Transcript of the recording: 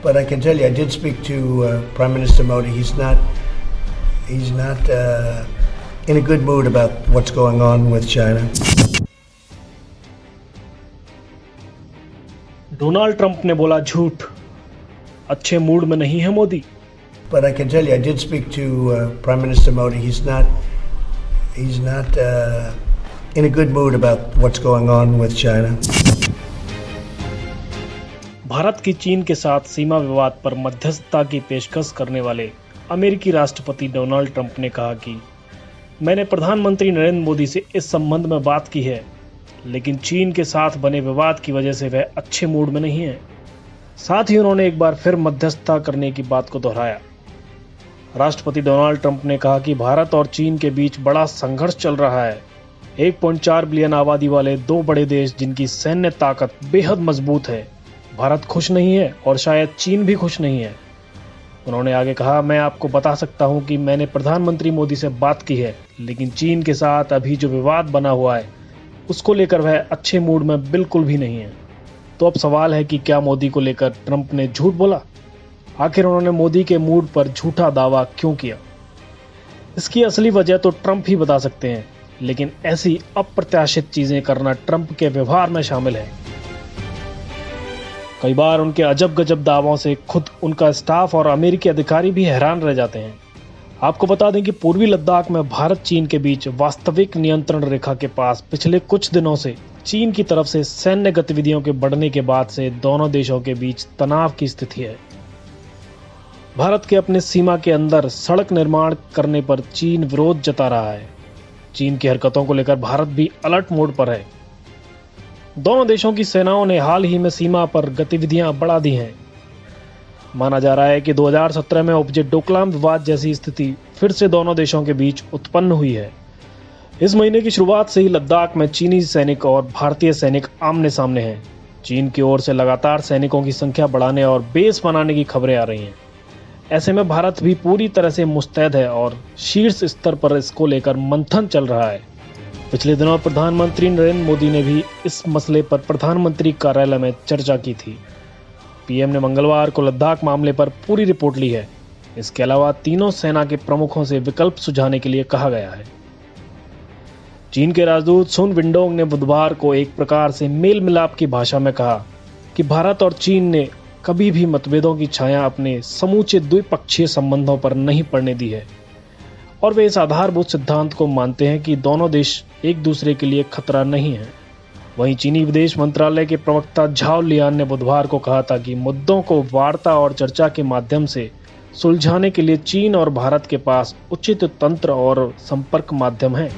But I can tell you, I did speak to Prime Minister Modi. He's not in a good mood about what's going on with China. Donald Trump ने बोला झूठ, अच्छे mood में नहीं है Modi. But I can tell you, I did speak to Prime Minister Modi. He's not in a good mood about what's going on with China. Bharat की चीन के साथ सीमा विवाद पर मध्यस्थता की पेशकश करने वाले अमेरिकी राष्ट्रपति डोनाल्ड ट्रंप ने कहा कि मैंने प्रधानमंत्री नरेंद्र मोदी से इस संबंध में बात की है, लेकिन चीन के साथ बने विवाद की वजह से वह अच्छे मूड में नहीं है। साथ ही उन्होंने एक बार फिर मध्यस्थता करने की बात को दोहराया। राष्ट्रपति डोनाल्ड ट्रंप ने कहा कि भारत और चीन के बीच बड़ा संघर्ष चल रहा है। 1.4 बिलियन आबादी वाले दो बड़े देश जिनकी सैन्य ताकत बेहद मजबूत है। भारत खुश नहीं है और शायद चीन भी खुश नहीं है। उन्होंने आगे कहा, मैं आपको बता सकता हूं कि मैंने प्रधानमंत्री मोदी से बात की है, लेकिन चीन के साथ अभी जो विवाद बना हुआ है उसको लेकर वह अच्छे मूड में बिल्कुल भी नहीं है। तो अब सवाल है कि क्या मोदी को लेकर ट्रंप ने झूठ बोला? आखिर उन्होंने मोदी के मूड पर झूठा दावा क्यों किया? इसकी असली वजह तो ट्रंप ही बता सकते हैं, लेकिन ऐसी अप्रत्याशित चीजें करना ट्रंप के व्यवहार में शामिल है। कई बार उनके अजब गजब दावों से खुद उनका स्टाफ और अमेरिकी अधिकारी भी हैरान रह जाते हैं। आपको बता दें कि पूर्वी लद्दाख में भारत चीन के बीच वास्तविक नियंत्रण रेखा के पास पिछले कुछ दिनों से चीन की तरफ से सैन्य गतिविधियों के बढ़ने के बाद से दोनों देशों के बीच तनाव की स्थिति है। भारत के अपने सीमा के अंदर सड़क निर्माण करने पर चीन विरोध जता रहा है। चीन की हरकतों को लेकर भारत भी अलर्ट मोड पर है। दोनों देशों की सेनाओं ने हाल ही में सीमा पर गतिविधियां बढ़ा दी हैं। माना जा रहा है कि 2017 में उपजे डोकलाम विवाद जैसी स्थिति फिर से दोनों देशों के बीच उत्पन्न हुई है। इस महीने की शुरुआत से ही लद्दाख में चीनी सैनिक और भारतीय सैनिक आमने सामने हैं। चीन की ओर से लगातार सैनिकों की संख्या बढ़ाने और बेस बनाने की खबरें आ रही हैं। ऐसे में भारत भी पूरी तरह से मुस्तैद है और शीर्ष स्तर पर इसको लेकर मंथन चल रहा है। पिछले दिनों प्रधानमंत्री नरेंद्र मोदी ने भी इस मसले पर प्रधानमंत्री कार्यालय में चर्चा की थी। पीएम ने मंगलवार को लद्दाख मामले पर पूरी रिपोर्ट ली है। इसके अलावा तीनों सेना के प्रमुखों से विकल्प सुझाने के लिए कहा गया है। चीन के राजदूत सुन विंडोंग ने बुधवार को एक प्रकार से मेल मिलाप की भाषा में कहा कि भारत और चीन ने कभी भी मतभेदों की छाया अपने समूचे द्विपक्षीय संबंधों पर नहीं पड़ने दी है और वे इस आधारभूत सिद्धांत को मानते हैं कि दोनों देश एक दूसरे के लिए खतरा नहीं है। वहीं चीनी विदेश मंत्रालय के प्रवक्ता झाओ लियान ने बुधवार को कहा था कि मुद्दों को वार्ता और चर्चा के माध्यम से सुलझाने के लिए चीन और भारत के पास उचित तंत्र और संपर्क माध्यम है।